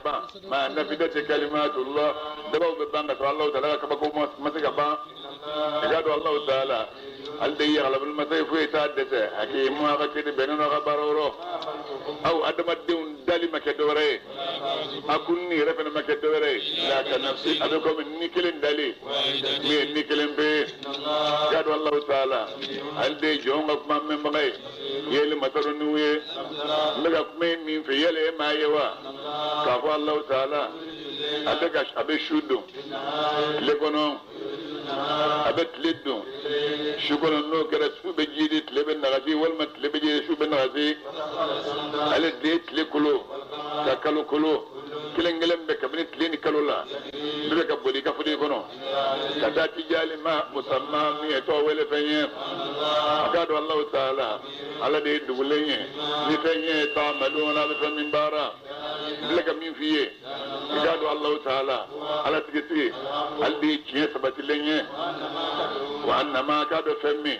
ba ma nafidati kalimatullah dabaw be banga to Allah ta'ala ka bako masaka ba ga do Allah ta'ala alde ya ala bil masay fu itadete hakim ma ka kidi benno ka baroro aw adama deun dali make dore akunni refena make dore la ka nafsi adako min nikelen dali mi nikelen be ga do Allah ta'ala alde jonga kuma men bagay yele mataro nuwe mega kuma min fe yele ma yewa ka fa Allah ta'ala adaka abe shudo legono abet liddo shukono no kera sube jidi tlebe nagazi walma tlebe jidi sube nagazi ale de tle kulo ka kalo kulo kilengelem be kabini tleni kalola be ka boli ka fudi kono kata tijali ma musamma mi to wele fenye akado Allah taala ala de dubulenye ni fenye ta maluna be min bara blaka min fiye akado Allah taala ala tigiti aldi kiye sabati lenye wa annama kado femmi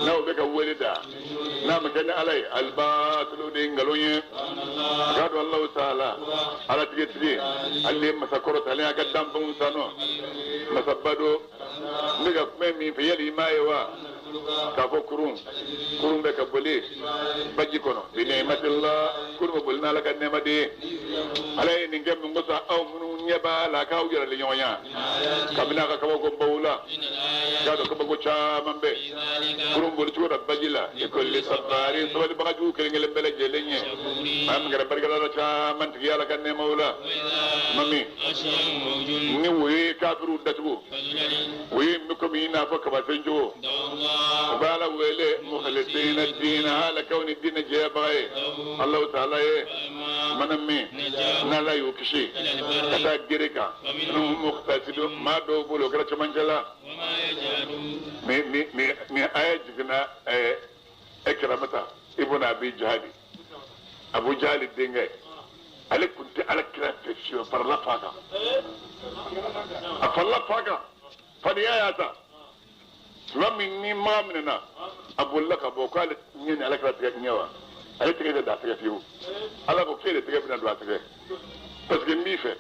naw be ka welida na makani alai albatlu dingalonye akado Allah taala ala tigiti alli masakoro tale aga dampun sano masabado ndiga memi fi yali mayewa ka fo kurun be ka boli baji kono bi ni'matillah kurbo bolna la ka nemade alay ni ngem ngosa aw munu nyeba la ka wujara le nyonya kabina ka ko bawla gado ko bago cha mambe kurun bol ci da bajila e ko li sabari so di bagaju ke ngel bele jelenye am ngara bargala cha man ti yala ka nemawla mami ni wuyi kafiru datu wuyi miko mi na fa ka ba senjo bala wele mukhlisin ad-din ala kawn ad-din jabaye Allah ta'ala manami nala yukishi kata gireka no muqtasidu ma do bolo kara chamanjala mi ayajina ikramata ibn abi jahali abu jahali dinga ale kunti ala kreation par la faga afalla faga fadiya yata Rami ni mamina abulla ka boko ale nyene ala kra tege nyawa ale tege da tege fiu ala ko kele tege bina do tege parce que mi fait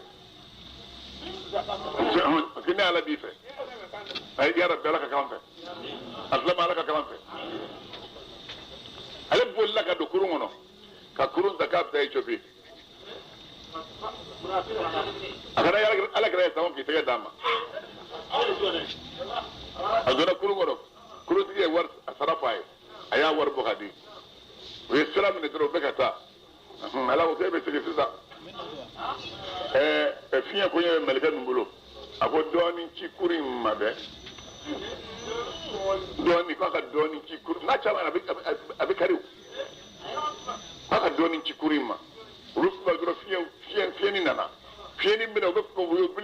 parce que ne ala bi fait ay ya rabbi ala ka kalamfe aslama ala ka kalamfe ale bolla ka do kurungono ka kurun da ka tay chopi akara ala kra tawon ki tege dama azora kurugoro kurutige war asarafaye aya war bokadi we islam ne dro bekata ala ko sebe sege sisa fiya ko yeme malika numbulo ako doni ci kurim mabe doni ko ka doni ci kur na chama abi kariu aka doni ci kurima rusba dro fiya ni nana fiya ni mbina ko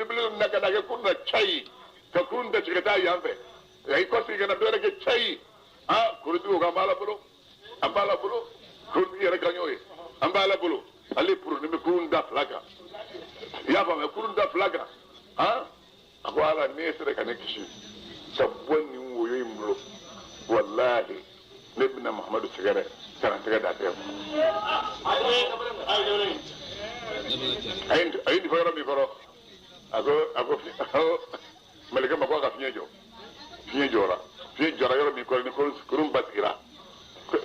bili naga daga kunna chai ka kun da cika ta yambe ai ko si gana dore ke chai ha kurdu ga mala bulo ambala bulo kurdu yere ganyoy ambala bulo ali pour ne kurun da flaga ya ba me kurun da flaga ha ako ala ne sere kana kishi sabon ni woyo imlo wallahi lebna muhammadu sigare kana taga da ta ay di fara mi faro ako malika ma ko ka fiye jora yoro mi ko ni ko kurum basira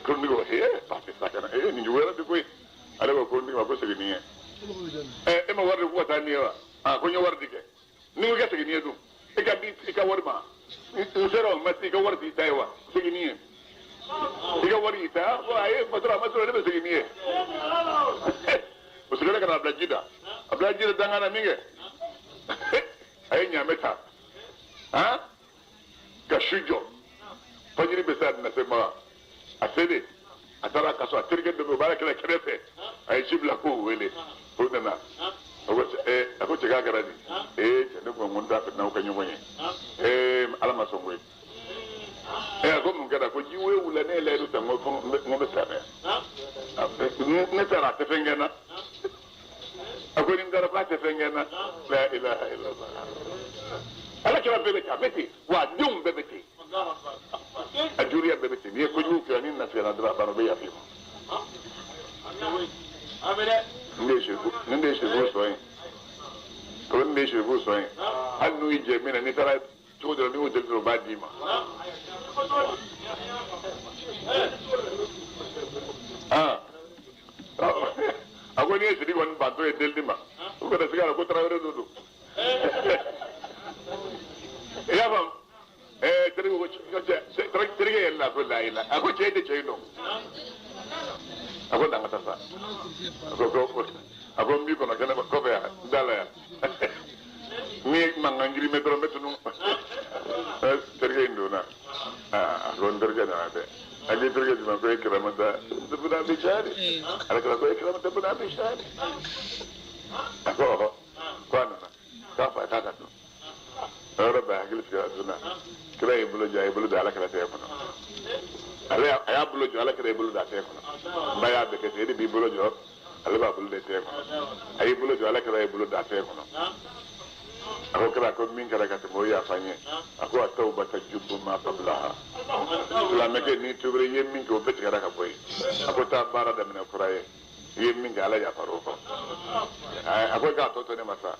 ko ni go he pa te sakana ni jora de ko ala ko ni ma ko segi ni e ma warde ko ta ni wa ko nyo warde ke ni go segi ni du e ka bi e ka warma zero ma ti ka warde ta wa segi ni e ka warde ta wa e matra ne segi ni o segi ka ablajida dangana minge ay nyameta ha gashujo fajiri besad na sema asede atara kaso atirge do baraka la krefe ay jibla ko wele hodana ako ce gagara ni ce ne ko mun da na ko nyonye alama songwe ako mun kada ko jiwe wula ne le do tango mo be sabe ne tara te fengena ako ni ngara pa te fengena la ilaha illallah ala kira bebeta beti wa dum bebeti ajuriya bebeti ni ko nyu ko ni na fera dra baro be ya fi amere nde shi go soyin to nde shi go soyin an nu je mina ni tara to da ni udel ro badi ma ako ni shi won ba to e del di ma ko da sigara ko tara re do ya fam tere ko tere yalla ko la ila ako chede chelo ako danga tasa ako mbi ko na kana ko be dala ya ni mangangiri metro metunu tere ndo na ko nderja na be ali tere ma ko ikram da dubuna bi shari ala ko ikram da dubuna bi shari ako ko na ka fa ta to raba hakil fi aduna kira ibulu ja ibulu da alaka ta yakuno ala ya bulu jo alaka ibulu da ta yakuno ba ya be ke te bi bulu jo ala ba bulu da ta yakuno ay bulu jo alaka ibulu da ta yakuno ako kira ko min kara ka mo ya fanye ako atauba tajubbu ma qablaha la meke ni tugre yemmin ko be kara ka boy ako ta bara da mina furaye yemmin ga ala ya faro ko ako ga to ne masa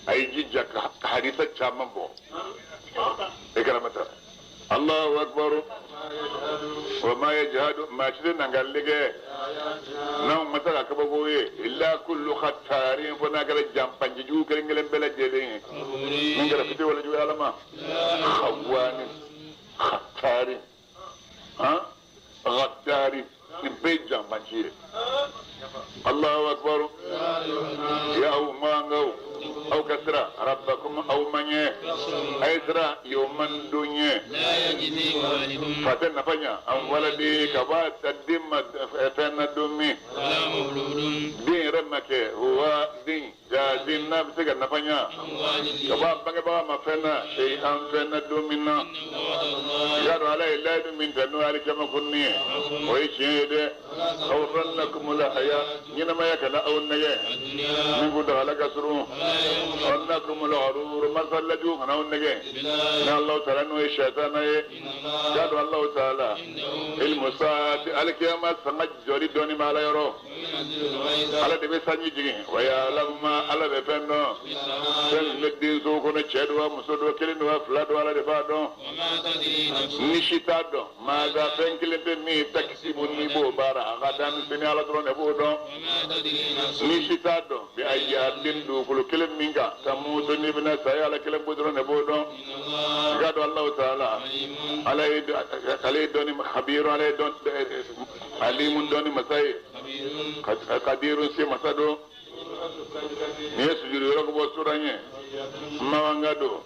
ay jijja ka hadisa chamman bo ikramata Allahu akbar wa ma yajhadu ma shidin nangalige nan mata ka bagoye illa kullu khattarin fa nagara jampan ju ngelen bela jede min gara fiti wala ju alama khawani khattarin khattarin be jampan ji Allahu akbar ya umangau أو كسرة ربكم أو مني أيسرة يومن دنيا فتن فنيا أم ولدي كبات الدم فتن دمي دين رمك هو دين جادين نفسك نفنيا كبات بنجبا ما فنا شيء أم فنا دمنا يارو على الله من تنو على كم كنيه ويشهد خوفنكم الحياة ينما يكلا أو النجاة من قد على كسرون أنكم الغرور مسلجوا أنا ونجى إن الله تعالى نوي الشيطان قال الله تعالى المساعد على كيما سمج جوري دوني ما لا يرو على دبي سنجي ويعلم ما على بفنو سنلدي سوكون تشدوا مسدوا كلنوا فلادوا على دبادو نشيتادو ماذا فنكلتني تكسبني بوبارا غدان سني على درون بودو نشيتادو بأيادين دوكلو كلم minga tamutu ni bina saya ala kele budro ne bodo gado Allah taala alay doni khabiru alay don alimun doni masai qadirun si masado yesu juri rogo bo suranye mawangado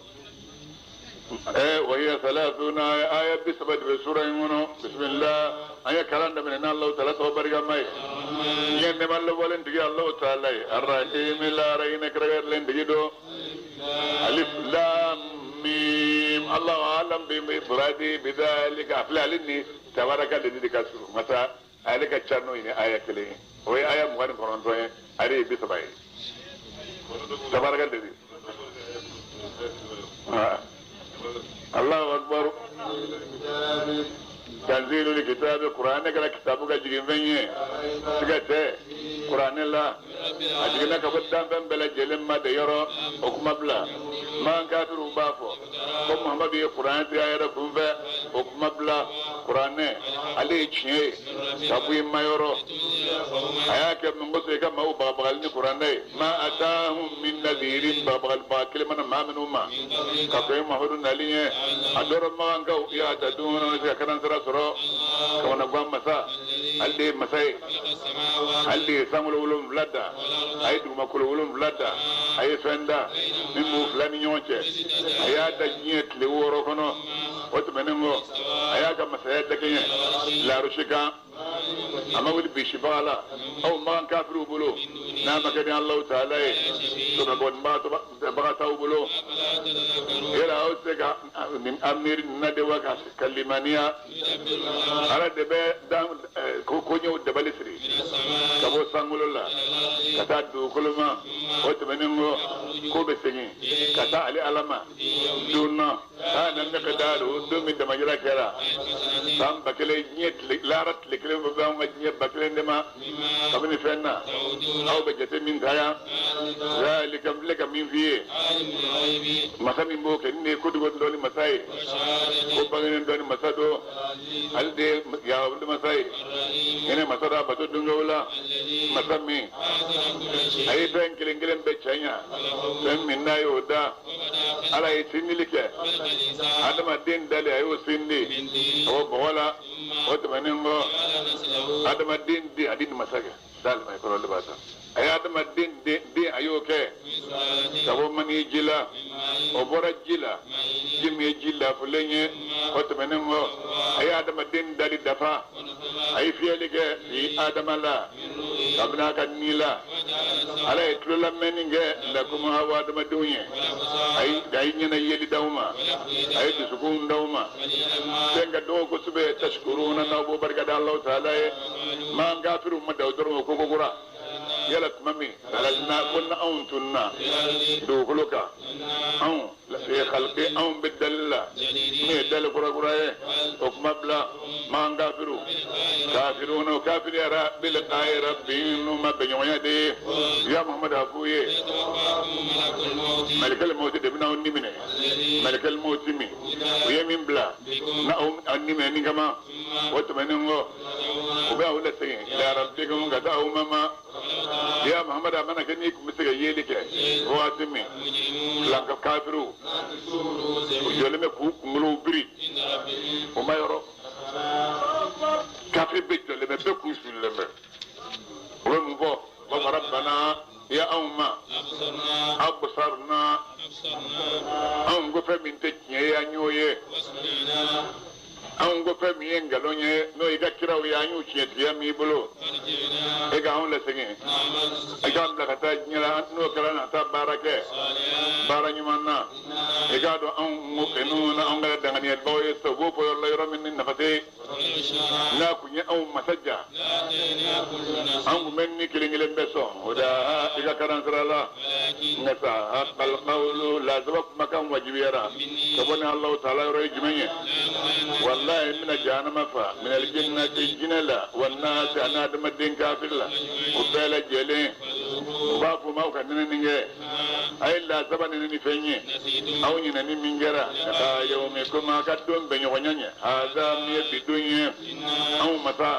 وهي 30 آية بسبب سورة يونو بسم الله آية كلام من الله تعالى تبارك ماي ينما الأولين تجي الله تعالى الرحيم لا رين كرر لين تجدو ألف لام ميم الله أعلم بمرادي بذلك أفلالني تبارك الذي ذكره متى عليك تشانو إني آية كليه وهي آية مغني فرنسا عليه بسبب تبارك الذي الله أكبر تنزيل الكتاب القرآن كلا كتابك جيم فيني سكتة قرآن الله أجينا كبدان بن بلا جلم ما ديرو حكم بلا ما كافر وبافو كم محمد القرآن تيار كوفة حكم بلا قرآن عليه شيء كابوي ما يرو أياك من قصة كم هو بابغلني قرآن ما أتاهم من نذير بابغل باكل من ما منهما كابوي ما هو ناليه أدور ما أنكو يا تدون ونسكران سرا سرو كمان أقوم مسا هالدي مساي هالدي سامل ولوم فلادا أي دوما كل ولوم فلادا أي فندا ممو فلان يونجه أيا دنيت لورو كنو وتمنعو أيا كم مساي دكينه لا رشكا أما ولي بيشبالا أو ما كافر بلو نعم كده الله تعالى ثم قد ما تبغى بلو إلى أوسك من أمير ندوة كلمانيا على دبا دام كونيو دبالسري كابو سانغولولا كتا دوكولما وتمنينغو كوبسيني كتا علي علما دونا هذا المقدار دوم دم جرا كرا سام بكلي نيت لارت لكلي بام نيت بكلي دما كمن فينا أو بجت من ثيا ذلك لك من فيه مثلا من بوك إني كود دوني مساي كوبانين دوني مسادو هل دي يا ولد مساي هنا مسادا بتو دنجولا مسامي أي بين كلين بتشينيا بين منا يودا على يتني لك هذا ما دين دالي أيو سيندي أو بولا أو تمنينغو هذا ما دين دي أدين مساجة دال ما يكون لباسا أي هذا ما دين أيو كه كابو مني جلا أو بورا جلا جمي جلا فلني أو تمنينغو أي هذا ما دين دالي دفا أي فيالك في آدم الله كابنا كنيلا على يطلع منينغ لكم هوا آدم الدنيا أي داينينا يلي دوما أي تسكون دوما سنجا دوكو سبه تشكرون نبو بركة الله تعالى ما نغافر مدى ودرم وكوكورا يلا مامي لنا كنا أنتنا دوكلوكا أو في خلقي أو بالدليل مي دل كورا كورا حكم بلا ما نغافر كافرون وكافر يرى بلقاء ربهم ما بينويا دي يا محمد أخوي ملك الموت دبنا ونمنه ملك الموت مي ويمين بلا نأم أنمي نكما وتمنه وبأول سين يا ربكم قدأوا ماما يا محمد أمانة كنيك مسك يليك رواتمي لانك كافرو وجلمي كملو بري وما يرى كافر بيت لما بكوش لما ومبو ربنا يا أمة أبصرنا أم غفر من تجني يا نيوي أم غفر من ينقلوني نو إذا كراو يا نيو تيا ميبلو إذا هم لسنين إذا هم لكتا جنيلا نو كرانا تبارك بارني منا إذا دو أم مكنون أم غير دعني البوي سبوب ويلا يرى من النفتي لا كني أم مسجع أم مني كلين لبسون ودا إذا كران سرالا نسا أقبل القول لا سبب مكان وجبيرا سبحان الله تعالى يرى جميع والله من جهنم فا من الجنة الجنة والناس أنا دم الدين كافر لا وبلا جلين وبافو ما وكان نيجي أي لا سبب نفني أو ينني من جرا يومكم ما كدون بنيوانيا هذا مي بدوني أو متى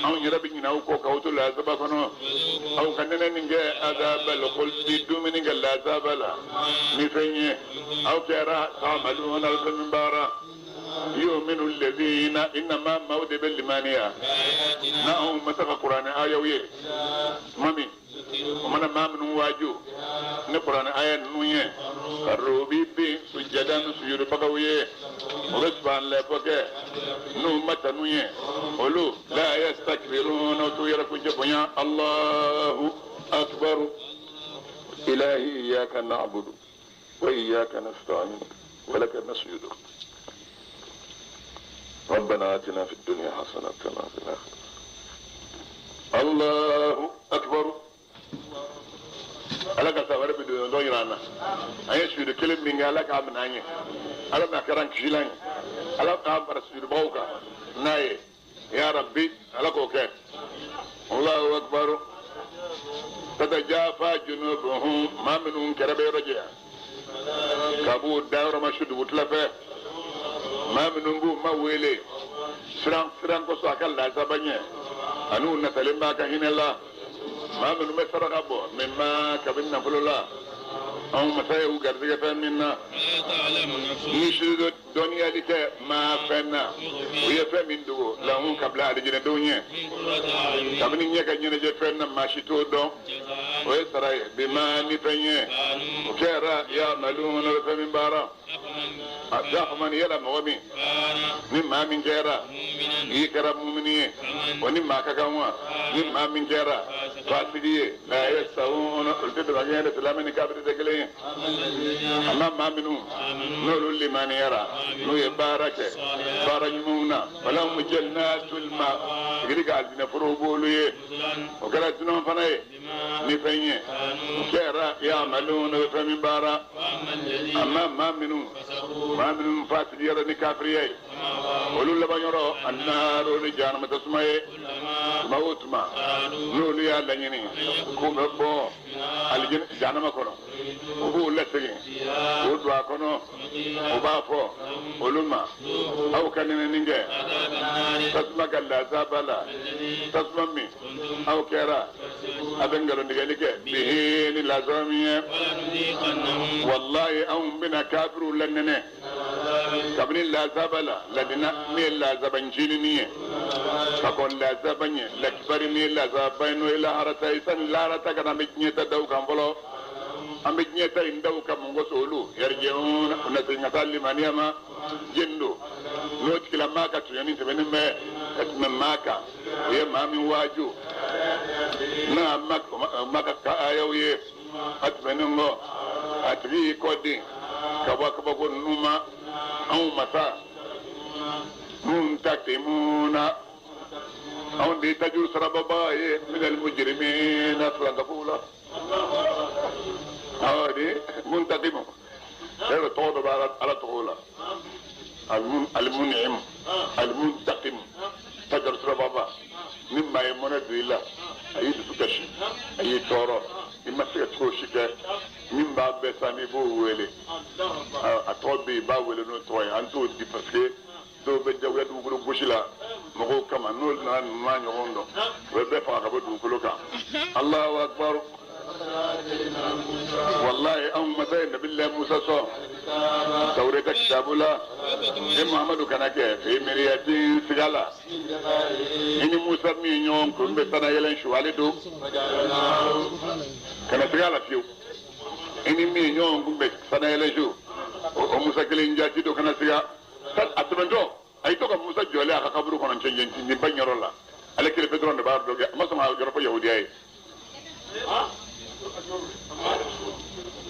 أو يربي أو كوكاوتو لا سبب كنو أو كان نيجي هذا بالقول بدون نيجي لا سبب لا نفني أو كرا تعملون الكمبارا يؤمن الذين إنما مود باللمانية نعم مثل القرآن آية ويه مامي ومن ما من واجو نقرأ آية نوية الروبي بي سجدا سجود بقوية ورسبان لفوكة نومة نوية ولو لا يستكبرون وتويركو جبنيا الله أكبر إلهي إياك نعبد وإياك نستعين ولك نسجد ربنا آتنا في الدنيا حسنة كما في الآخرة الله أكبر ألك سوار بدون دويرانا أي شيء كلام من قالك عم ناني ألم أكرم كشيلان ألم أمر سيد باوكا ناي يا ربي ألك أوكي الله أكبر تتجافى جنوبهم ما منهم كربي رجع كابو داور مشهود وتلفه ما منهم ما ويلي سران كوسا كلا زبانية أنو نسلم باك هنا الله ما منهم مسرق أبو مما كبرنا فلولا أو مسايا وقرزك فهمنا نشد الدنيا لك ما فهمنا ويفهم من دو لهم قبل أرجنا دنيا كبرنا كجنا جفنا ما شتو دو ويسرى بما نفنيه وكرا يا ملون فهم بارا أجافمن يلا مومي نما من كرا يكرا مؤمنين ونما كعوا نما من كرا فاسدي لا يسوون الفيد بعدين السلام نكابر تقلين أما ما منهم نور اللي ما نيرا نو يبارك بارجمونا ولهم جنات الماء sigiri ka aljina foro bolu ye o kɛra dunan fana ye ni fɛn ye o kɛra ya'maluna bɛ fɛn min baara amma maa minnu fasigiyara ni kafiriya ye olu laban yɔrɔ annaaru ni jahanama tasuma ye tuma o tuma n'olu y'a laɲini k'u bɛ bɔ jahanama kɔnɔ u b'u lasegin k'u don a kɔnɔ u b'a fɔ olu ma aw ka nɛnɛni kɛ tasuma ka lazaba la tasuma min aw kɛra a bɛ nkalontigɛli kɛ bihi ni lazaba min ye wallahi anw bɛna kafiriw lanɛnɛ kabini lazaba la ladina min ye lazaba ncinin ye ka kɔn lazaba ɲɛ lakibari min ye lazaba ye n'o ye laharata ye sani laharata kana an bɛ diɲɛ ta da u kan fɔlɔ an bɛ diɲɛ ta in da u kan mun kosɔn olu yarji'un na segin ka taa limaniya ma jeni don n'o tigila maa ka tɔɲɔni tɛmɛnen bɛ ka tɛmɛ maa kan o ye maa min waaju n'a ma ka ayaw ye a tɛmɛnen kɔ a tigi y'i kɔ den ka bɔ kabako ninnu ma anw masa muntakimuna anw de ye tajuru sarababa ye minal mujrimina filankafow la awɔ de muntakimu yɛrɛ tɔgɔ dɔ bɛ ala tɔgɔ la alimunimu alimuntakimu tajuru sarababa ni maa ye mɔnɛ don i la a y'i dusu kasi a y'i tɔɔrɔ i ma se ka cogo si kɛ min b'a bɛɛ san n'i b'o wele a tɔgɔ bɛ yen i b'a wele n'o tɔgɔ ye an t'o di parce que dɔw bɛ jagoya dugukolo gosi la mɔgɔw kama n'olu nana ninnu n'a ɲɔgɔn dɔn o bɛ bɛɛ faga ka bɔ dugukolo kan alahu akibaru wallahi anw masa ye nabilahi musa sɔn tawureta kitabu la e muhamadu kana kɛ fɛ miriyati siga la i ni musa min ye ɲɔgɔn kun bɛ sana yɛlɛn su ale don kana siga la fiyewu i ni min ye ɲɔgɔn kun bɛ sana yɛlɛn su o musa kelen jati do kana siga a tɛmɛtɔ a y'i to ka musa jɔlen a ka kaburu kɔnɔ cɛncɛn nin ba ɲɛyɔrɔ la ale kelen pe dɔrɔn de b'a dɔn kɛ a ma sɔn ka yɔrɔ fɔ yahudiya ye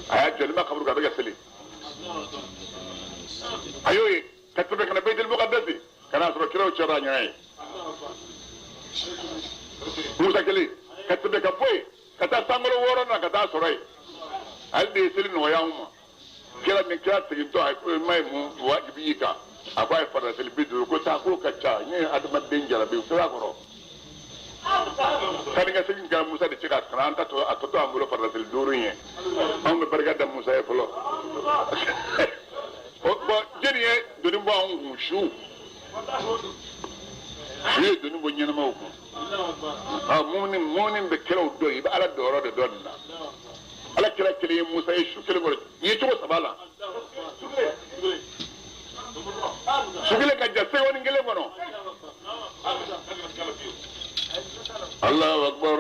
a y'a jɔlen ba kaburu kan a bɛ ka seli a y'o ye ka tɛmɛ ka na Baitul Muqaddasi ka n'a sɔrɔ kiraw cɛra a ɲɔgɔn ye musa kelen ka tɛmɛ ka bɔ yen ka taa sankolo 6 na ka taa sɔrɔ yen ale de ye seli nɔgɔya anw ma kira segintɔ a ko ma ye mun wajibi y'i kan a ko a ye farida seli 50 ko taa k'o ka ca n ye adamaden jarabi u tora a kɔrɔ kani ka segin kɛra musa de cɛ ka kalan an ta tɔ a tɔ to an bolo farida seli 5 ye anw bɛ barika da musa ye fɔlɔ bɔn jeni ye doni bɔ anw kun su ye doni bɔ ɲɛnamaw kun mɔni bɛ kɛraw dɔn i bɛ ala dɔyɔrɔ de dɔn nin na ala kira kelen ye musa ye su kelen kɔrɔ i ye cogo 3 la su kelen ka jan sewanin kelen kɔnɔ allahu akbar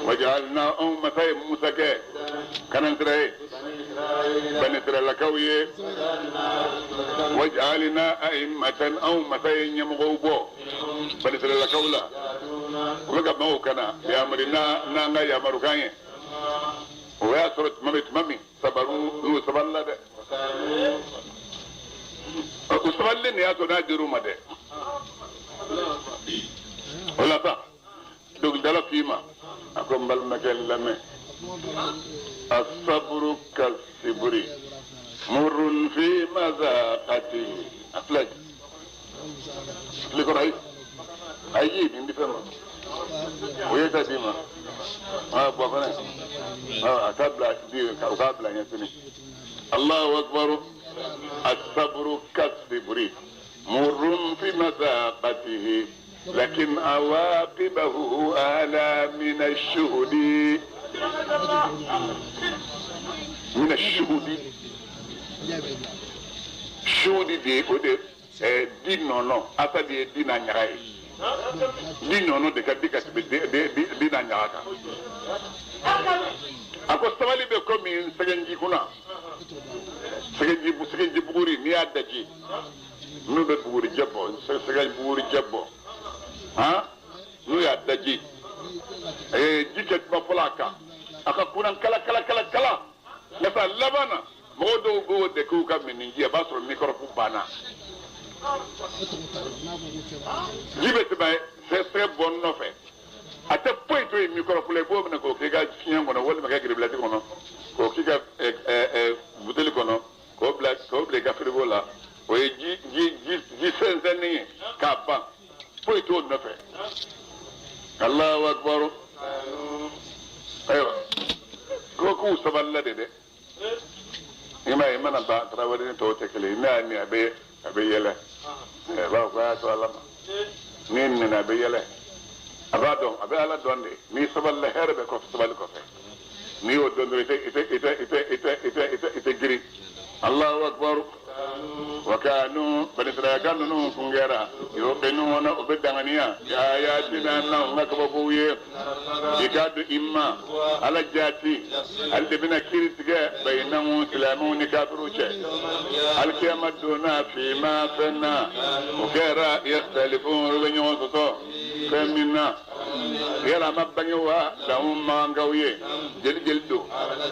waj'alna anw masa ye musa kɛ kanantira ye bani israilakaw ye waj'alna a'immatan anw masa ye ɲɛmɔgɔw bɔ bani israilakaw la u bɛ ka maaw kana yamarina n'an ka yamarukan ye o y'a sɔrɔ tuma min sabaru n'u sabalila dɛ u sabalilen de y'a sɔrɔ n'a dir'u ma dɛ o la sa dɔnkilidala k'i ma a ko n balimakɛ lamɛn asaburu kasiburi murun fi mazaqati a filɛ tile kɔrɔ ayi nin di fɛn ma o ye ta di ma bɔ fana a k'a bila u k'a bila ɲɛ sini allahu akbar asaburu kasiburi murun fi mazaqatihi lakin awaqibahu ala min ash-shuhudi shuhudi de o de di nɔnɔ asa de ye di na ɲaga ye di nɔnɔ de ka di ka tɛmɛ di na ɲaga kan a ko sabali bɛ komi sɛgɛnji kunna sɛgɛnji buguri n'i y'a daji n'u bɛ bugurijɛ bɔ sɛgɛnji bugurijɛ bɔ n'u y'a daji ji kɛ tuma fɔlɔ a kan a ka kunna kala yasa laban na mɔgɔw dɔw b'o de k'u ka miniji a b'a sɔrɔ mikɔrɔbu banna ji bɛ tɛmɛ se bon no fe ate point to micro pour les bo na ko ke ga fian kono wol ma ga gribla ti kono ko ki ga budeli kono ko black ko ble ga frigo la o ji senzeni ka ba point to no fe Allahu akbar ayo ko saballa de ima na ba trawari to tekele ina ni abe yele ba ko to alama ni na abe yele abado abe ala donde ni saballa herbe ko sabal ko fe ni o donde ite giri Allahu akbar wa kanu banitra kanu kungera yo benu na obedangania ya tina na ngakaba buye ikadu imma ala jati aldibina kiritiga bainahu islamun kafiruche alkiyamaduna fi ma fanna mukera yakhtalifun banyoto femina yala mabanyowa dawum mangawiye jeldo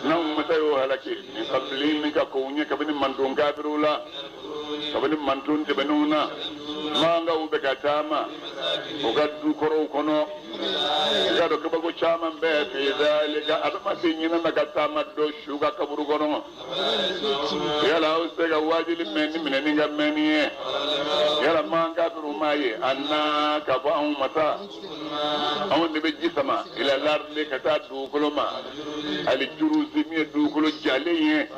na mutayo halaki ni qablin ka kunya kabini mandun kafirula kabini mantun tebenuna manga ube katama ugadu koro kono gado kabago chama mbe fi zalika adama sinyina makatama do shuga kaburu kono yala ustega wajili meni minenga meni yala manga birumaye anna kafa mata awon de beji sama ila larde kata du koloma ali juruzi mi du kolo jale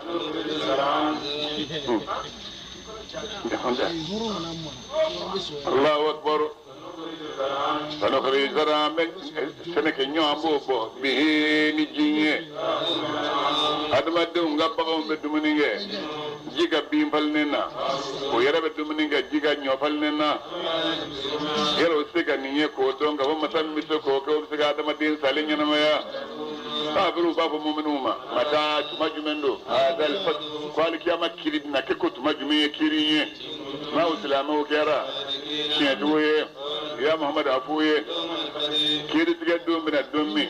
Allahu akbar sanukhrij zaramek seneke nyambo bo bihi ni jinye adama de ngaba on be dumuninge jiga bimbal nena o yarabe dumuninge jiga nyofal nena yero sega ninye ko to ngaba masam miso ko sega adama din salinya na maya sabiru babu mu'minuma mata tumajumendo adal fat kwali kiyama kiridna ke ko tumajume kiriye ma uslama kera ke duwe ya muhammad afuye kiri tiga dumina dummi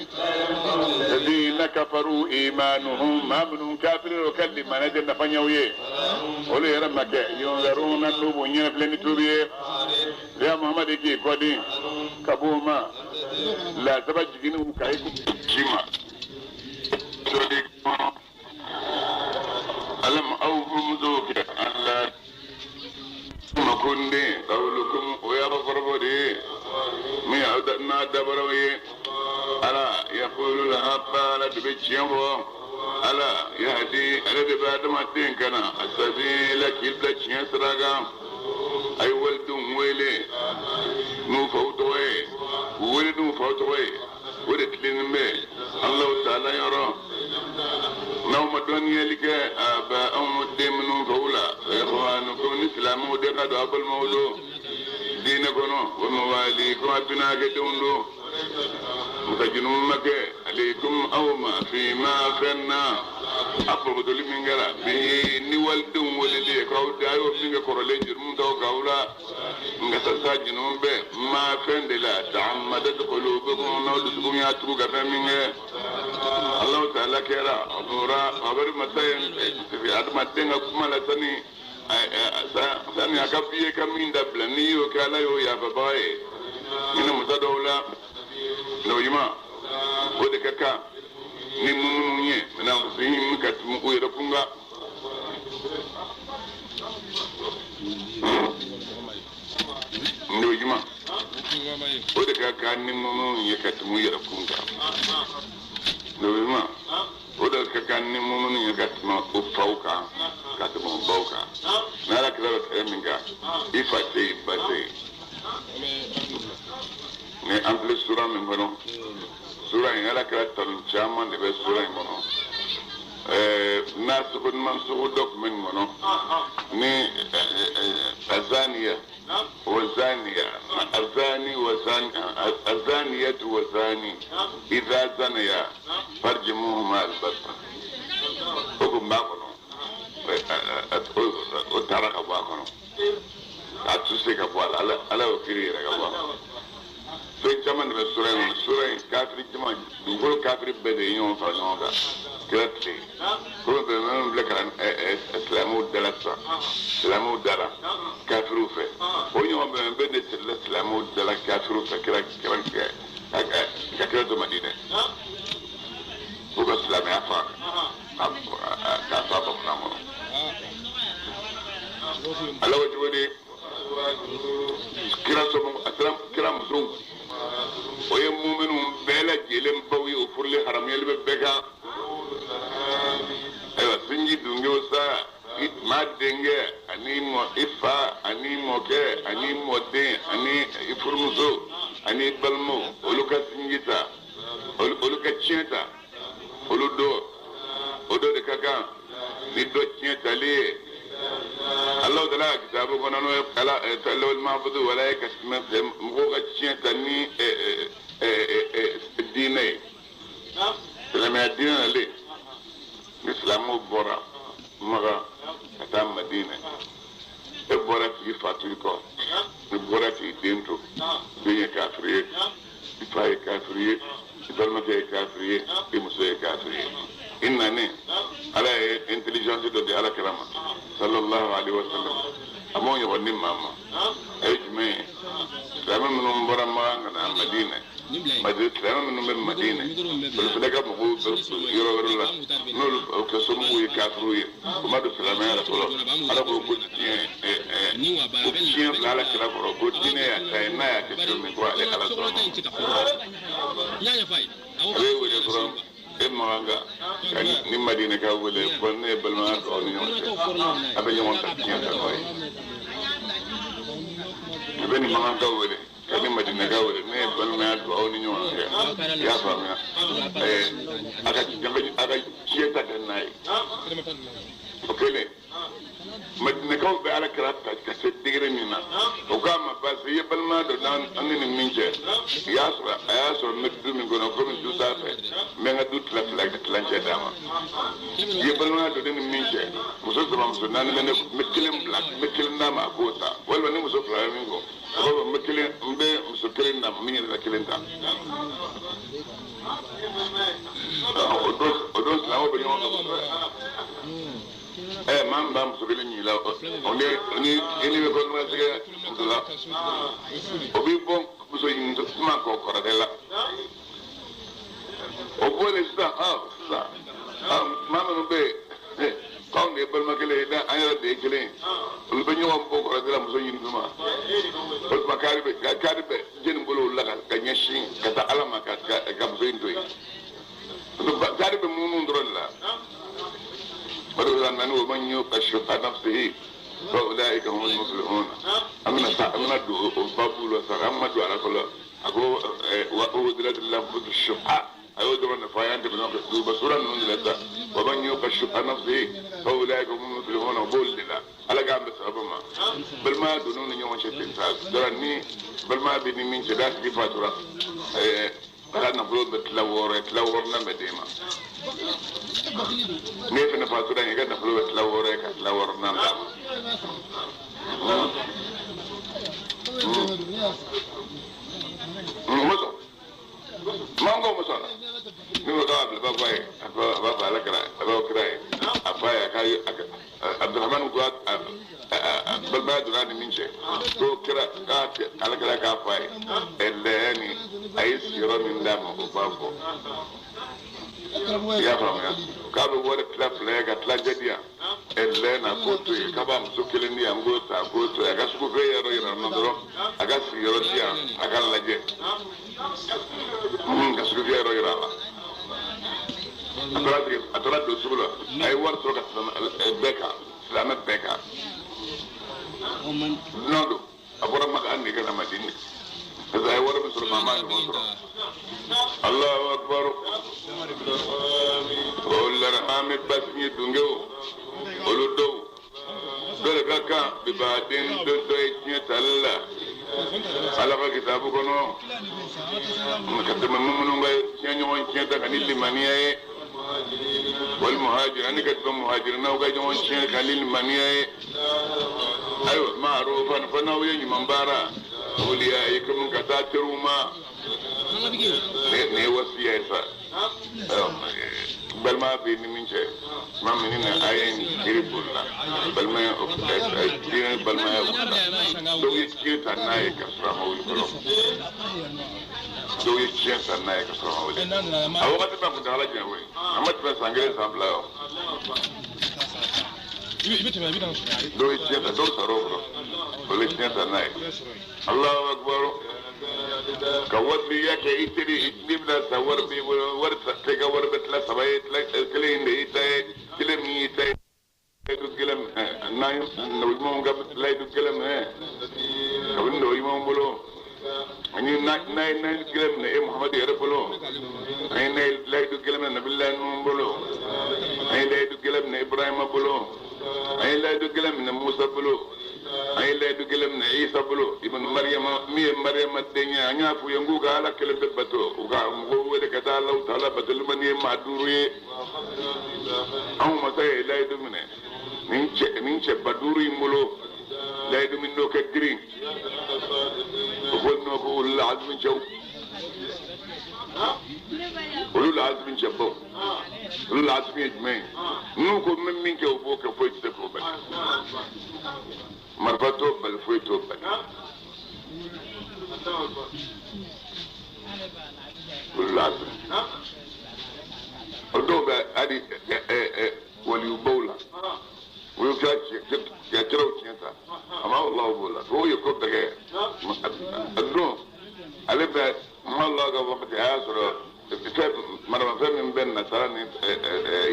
alladhina kafaru imanuhum mamnun kafiru kallima najanna fanyawiye ole yara make yunzaruna tubu nyina pleni tubiye ya muhammad ki kodi kabuma la tabajiginu kai jima alam awhum zuki alla makunde qawlukum wa yaghfiruni mi adna dabarawi ala yaqulu la habala bichiyabo ala yahdi ala bibadama tinkana asabila kibla chiyasraga ay waldum wele nu fawtoy wele nu fawtoy wele tlinme Allah ta'ala yara نوم الدنيا لك آباءهم الدمن فولا إخوانكم الإسلام ودقد أبو المولو دينكم ومواليكم أبناك دونلو متجنون مكة عليكم أوما فيما خنا أفرد لمن قال به نوالدون ولدي كراود دايو فينك كورولي جرمون داو كاولا نغسسا جنون به ما فند لا تعمدت قلوبكم ونودسكم ياترو كفامين الله تعالى كيرا أبورا أبر متين في أدمتين أكمل سني sani akafiye kamin da blani yo kala yo ya babaye ina mutadawla no yima ko de kaka ni munye na musim ka tumu ko yera kunga no yima ko de kaka ni munye ka tumu yera kunga no yima ko de kaka ni munye ka tumu ko fauka katumu bauka nala kila teminga ifate ne ample sura min bono sura ngala kila tan chaman de sura bono nas ko man su dok min bono ni azaniya وزانية الزانية وزاني إذا زنيا فرجموهما البتة حكم باقنا وترك باقنا أتوسك بوالا على وكيري رجوا في زمن السورة كافر جماعة نقول كافر بدينهم فنوعا كراتلي كل بمن لك إسلامو دلسا إسلامو دلا كافرو في ويوم بين الإسلامو دلا كافرو في كراتو مدينة وبس لا يفعل كافر نامو على وجهه كراتو أسلام كرام زوج ويمؤمنون بلا جيلم بوي وفرلي حرام يلبي بكا ايوه سنجي دونجو سا ما دنگه اني مو افا اني موكه اني مودين اني افرمزو اني بلمو ولوكا سنجيتا ولوكا تشيتا ولودو ودو دكاكا نيدو تشيتا لي الله تعالى كتابه كنا كلا تلو المعبود ولا يكسم مغوغا تشيتا ني الديني لما الدين لي الإسلام بورا مغا كتام مدينة بورا في فاتيكو بورا في دينتو دنيا كافرية إفاي كافرية إفرمتي كافرية إمسوي كافرية إنني على إنتليجنس دو دي على كلامه صلى الله عليه وسلم أمون يغني ماما أجمعي إسلام من بورا ما مدينة مدينة إسلام من مدينة بالفداك مقول يروي لا نقول كسمو يكافروي وما دو إسلام يا رسول الله على بقول كتير على كلام بقول كتير يا تاينا يا كتير من قوة على رسول الله إمّا كان نمدينة كأولى بني بالماء كونيون أبني يوم تكين كأولى أبني ما كأولى كان نمدينة كأولى ني بالماء كونيون يا فاهمة أكاد شيء تكناي أوكي مدينة كأولى على كرافة كسيدير منا وكام بس هي بالماء دون أني نمينجة ياسر مدو من كنا كم دوسافة من هدو تلفلك تلانجة داما هي بالماء دون نمينجة مسافر مسافر نان مكلم بلاك مكلم داما كوتا ولا ني مسافر منكو هو مكلم مبه مسافر داما مين مكلم داما odos la wo benyo man bam so bele ni la oni be ko ma sege la obi bon so yin to ma ko ko la o ko le sta mama no be kaw ne bal ma kele da ayra de kele lu benyo am ko ko la so yin duma ko ma karibe jen bolo la ka nyashi ka ta alama ka so yin to كارب مونون درلا ورغم أنه ومن يوق شح نفسه فأولئك هم المفلحون أمنا دو بابول وسرمد على كل أقول وأودلت اللفظ الشح أيود من فايان تبناك دو بسورة نونلتا ومن يوق شح نفسه فأولئك هم المفلحون وبول لله على جام بسببما بالما دونون يوم شتين ساس درني بالما بيني من شدات دي فاتورة كان نفرض تلورنا مديمة نيف نفاتورا يكاد نفرض تلورنا مدام مصر مانغو مصر نيو قابل بابا لكراي أفايا كاي عبد الرحمن قوات بالبلد راني منشي تو كرا على كرا كافاي اللي أي سيرة من دم وبابو يا فهم يا كابو ورد تلا تلا جديا اللي نقطة كابا مسوكلني أمغوتا كوتو أكاسكو في يروي رانودرو أكاسي يروتيا أكال لجي أكاسكو في يروي رانا أتراد دوسبلا أي ورد تروك بيكا سلامة بيكا نادو أبورا مكان نيكنا مدينة إذا أي ورد بسر ماما المصر الله أكبر قول لرحمة بسمي دونجو قولوا دو بركاكا ببعدين دو إتنية الله على كتابه كنو مكتب ممنون غير شانيوان شانتا كان اللي مانيا والمهاجر أنا كتب مهاجرنا وكاجوان شانتا كان اللي مانيا أيوة معروفا فناوي من بارا أوليائكم كتاتروا ما نيوسيا إسا balma be ni min ce ma min ne ayen kiribulla balma dinin balma ya do yi kirta na ya kasra mawul ko do yi kirta na ya kasra mawul a wakati ba ku da ala jawe amma ta sangare sabla do yi kirta do saro ko do yi kirta na ya Allahu akbar كوضي ياك يتري يتنبنا سور بي ورثة تيجا وربت لا سبايت لا كلين يتاي كلم يتاي يدو كلم نايم لو يمون قبل لا يدو كلم كون لو يمون بلو أني ناي كلم ناي محمد يرفلو أني ناي لا يدو كلم نبي الله نون بلو أني لا يدو كلم ناي إبراهيم بلو أني لا يدو كلم ناي موسى بلو ay lay du gelem ne isa bulo ibn maryama denya nya fu yangu ga ala kele bebato uga ngo wede kata allah taala batul mani maduri aw ma tay lay du mine minche baduri mulo lay du min no kadri ko no ko ul azmi chaw ul azmi chaw ul azmi jmay nu ko min ke o ko fo ci ko ba marfato bal foito bal kullat odo ba adi wali bola wo ya tro tienta ama allah bola wo yo ko dege adno ale ba allah ga wakati asro marama fe min ben nasara ni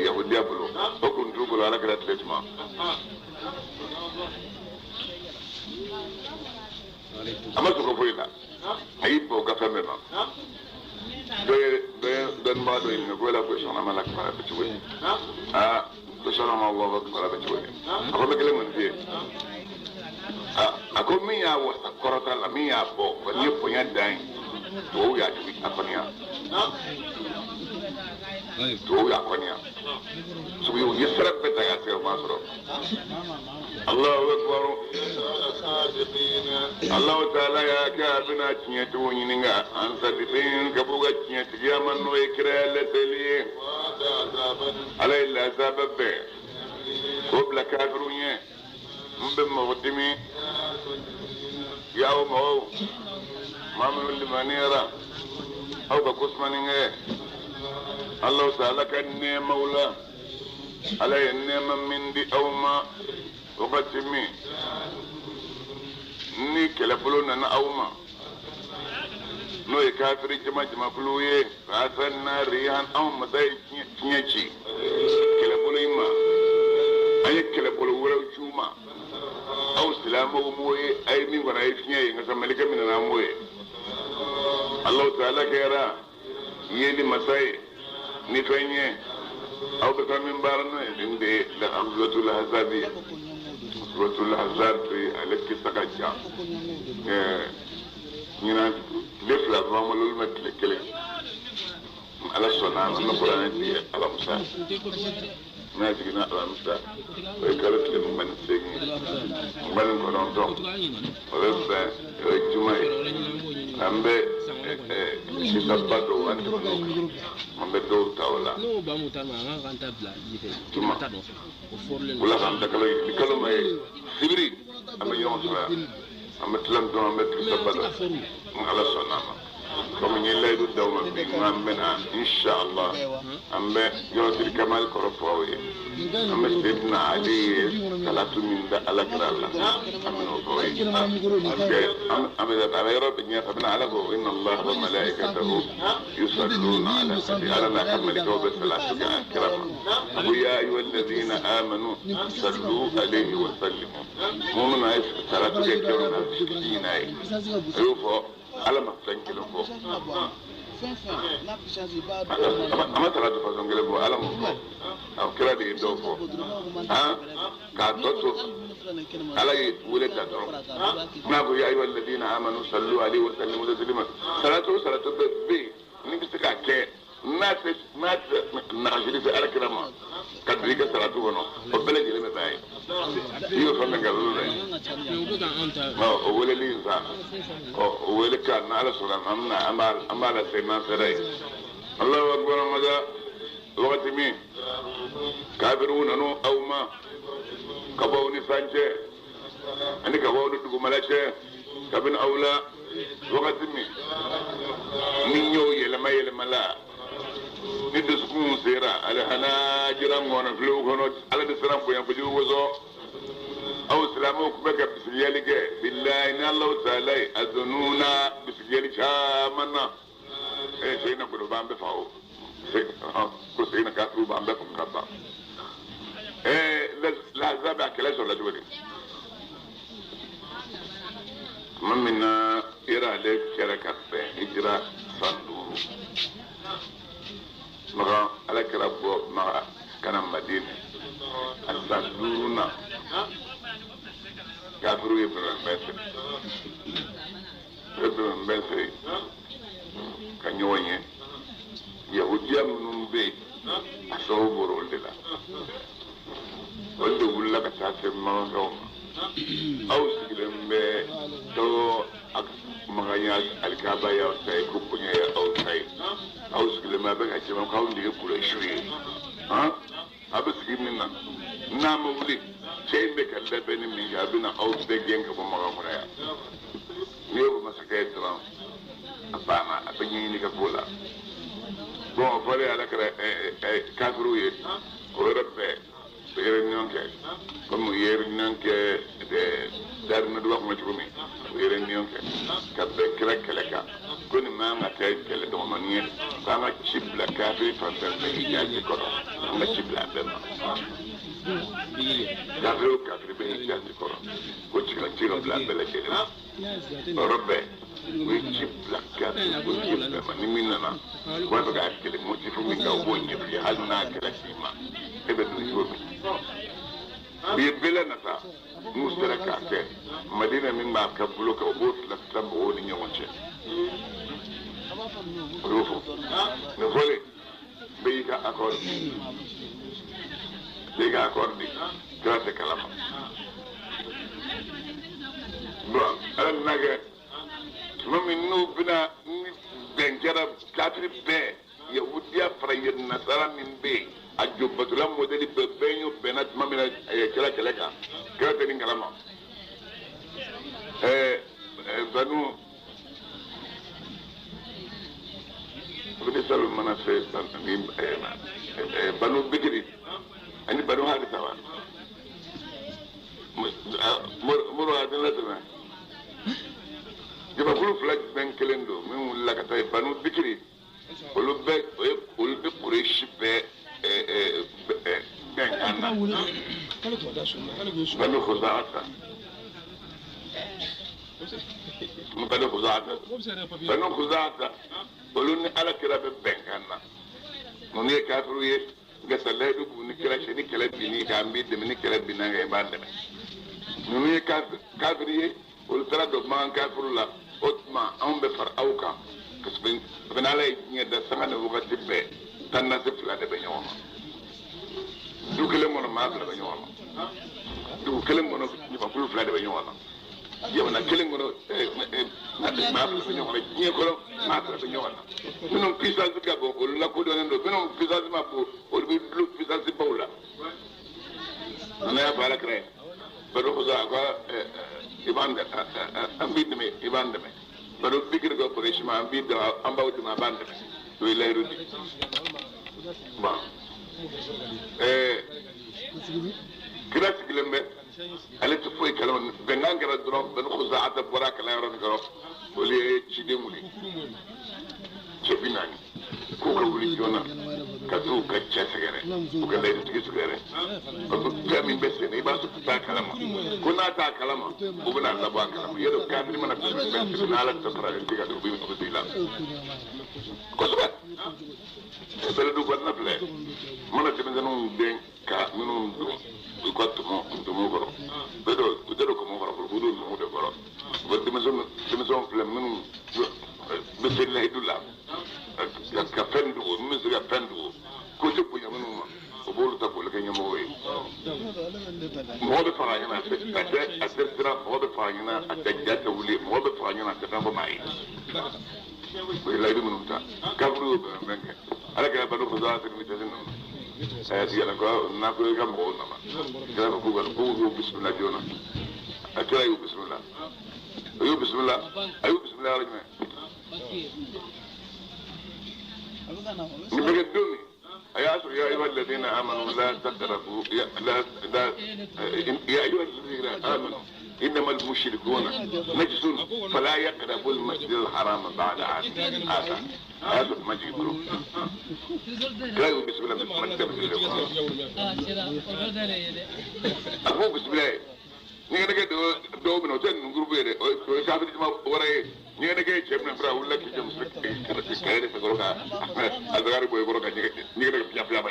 yahudiya bulu o kun tugo ala kala traitement ama suko foyta ayi bo ka femme ba don ma do ni ko la ko sona malak ba be ci woni ko sona ma allah ba be ci woni ko be gele mon fi ako mi ya wa korota la mi ya bo ko ni ko nya dan to ya ci akoniya to ya akoniya so yo yesra be ta ya se ma soro Allahu akbar Allah ta'ala ya ka bina cinye to yininga an sadifin ka buga cinye tiya man no ikra la tali alai la sababbe ko bla kafirunye mbe mawdimi yaw maw mamu limanira aw ka kusmaninge Allah ta'ala kan ne maula alai ne man min di awma وقتمي ni kele bolo nana awma no e kafiri jama buluye fasan na rihan awma dai tinyaci kele bolo imma ay kele bolo wura juma aw silama moye ay ni wara ay tinyaye ngasa malika min na moye allah taala kera yedi masai ni fenye aw be min barno inde la amzatul hazabi Rasul Hazard alaki sakaja ñina def la vraiment lolu met le kele ala sona na qur'an di ala musa na ci na ala musa ay kala tele mo man segi man ko don to wala ba jumay ambe ci sabado ante no ambe do tawla no ba mutama nga ranta bla yite mata do wala xam da kala may sibri am yon sala am tlam do am sabado ala sonama comme ñi lay du dawma bi ngam mena inshallah ambe yodir kamal ko rofowe am sidna ali salatu min da ala kralla am no koy am da ala rabbi ñi tabna ala ko inna allah wa malaikatahu yusalluna ala nabi ala la kamal ko be salatu kiram abu ya ayyuhal ladina amanu sallu alayhi wa sallimu mu'minu ay salatu ke kiram na ay ayufo ala ma fɛn kelen fɔ a ma tala façon kelen fɔ ala m'o fɔ a kira de ye dɔw fɔ k'a tɔ to ala ye wele da dɔrɔn n'a ko ya ayyuha alladhina amanu sallu alayhi wa sallimu taslima salatu bɛ bɛ yen ni bɛ se k'a kɛ n'a tɛ nagajiri fɛ ala kira ma ka don i ka salatu kɔnɔ o bɛɛ lajɛlen bɛ b'a ye i y'o fɛn fɛn kɛ olu la o weleli in sa o wele ka na ala sɔnna an b'a lase n'an sera ye Allahu akbar maga wakati min kafiruna no awma kabawni sanje ani kabawni dugumalache kabin awla wakati min ni ñew yelema la ni duskun sera ala hana jiran ngona flu kono ala de salam ko yan buju wozo aw islamu ko bega bisiyalike billahi na allah ta'ala azununa bisiyali chamana seyna ko do bambe faaw ko seyna ka tu bambe ko kaba la zaba kala so la jodi mamina ira le kera kafe hijra sandu maka ala kera bo maka kana madina asanduruna kafiru ibn mbese kanyonye yahudiya munum be asawo borol de la wanda wulla ka tace manga aw sigilem be to ak maganya alkaba ya sai ko kunya ya aw sai aw sigilem be ka ce man kawo ndiga kula shuye ha abu sigilem na mawli sai be kalla be ni mi ga bina aw be genga bo maga mura ya ne bu masaka tran apana apenyi ni ka bola bon fole ala kara kafiru ye ko rabbe yere ñonke comme yere ñonke de dar na do wax ma ci ko mi yere ñonke ka be kala ka ko ni ma ma tay kala do ma ni ka ma cibla ka be fantal be hijaji ko ma cibla be ma ya be ka be hijaji ko ci la bla be la ci rabbe we cibla ka ko cibla ma ni minna ko ba ga kele mo ci fu mi ga wo ni bi hal na kala ci ma ebe du yo bi bela nata mustere ka ke madina min ma ka bulo ka bot la tambo ni ñewonche rofo ne vole be ka accord di grâce kalama bon ala nage mami no bina ni bengera katri be yahudiya fara yen nasara min be ajobatulam modeli bebenyo benat mamina kala ka kala teni kalama banu budi salu mana se banu bigiri ani banu hadisa wa muru adela tena jaba kulu flag ben kelendo min lakata banu bigiri olu be pure shipe banu khuzata olu ni ala kira be bengana non ye kafiru ye gasale du ni kira sheni kala bini ka ambi de ni kala binanga e bande non ye kafiru ye olu tara do man kafiru la otma on be far awka kasbin benala ni da samana wakati be tanna se fla de be nyoma du kele mono ma fla be nyoma du kele mono ni ba fla de be nyoma yow na kele mono na de ma fla be nyoma ni ko ma fla be nyoma non puissance ka bo ko la ko do ndo non puissance ma bo o bi lu puissance bawla ana ya bala kre bado ko za ko ibanda ambide me ibanda me bado bigir ko operation ma ambide ambawdi ma bande me do lay rudi ba grâce gilembe ale to foy kala benangara dron ben khuzaata baraka la ron garo woli ci demuli ci binani ko ko wuli jona ka tu ka chesegere ko ka lay tigi sugere ko jami besse ne ba su ta kalama ko na ta kalama ko na la ba kalama yedo ka bi mana besse na la ta fara tiga do bi ko dila ko so bele du ko na ple mana te ngano den ka minum du ko to mo goro bedo ko mo goro ko do mo de goro bo de maison ple minum besse lay dula ka fendu mi se ka fendu ko se ko nyamanu ma o bolu ta ko le nyamo we mo be fara yana se tra mo be fara yana atajja wuli mo be fara yana ta ba mai ko lay du minum ta ka bru be menke ala ka banu ko za ta mi ta zin ya la ko na ko ga mo na ma ga ko ko bismillah jona akira yu bismillah ayu bismillah rajma ni bege dumi يا أيها الذين آمنوا لا تقربوا يا أيها الذين آمنوا إنما المشركون نجس فلا يقربوا المسجد الحرام بعد هذا المسجد لا بسم الله أبو بسم الله نيجي نجد دو من وتن نقول كافي ما وراي نيجي نجي جبنا فرا ولا كي جم سك كير سكروكا أزغاري بوي كروكا نيجي نجي بيا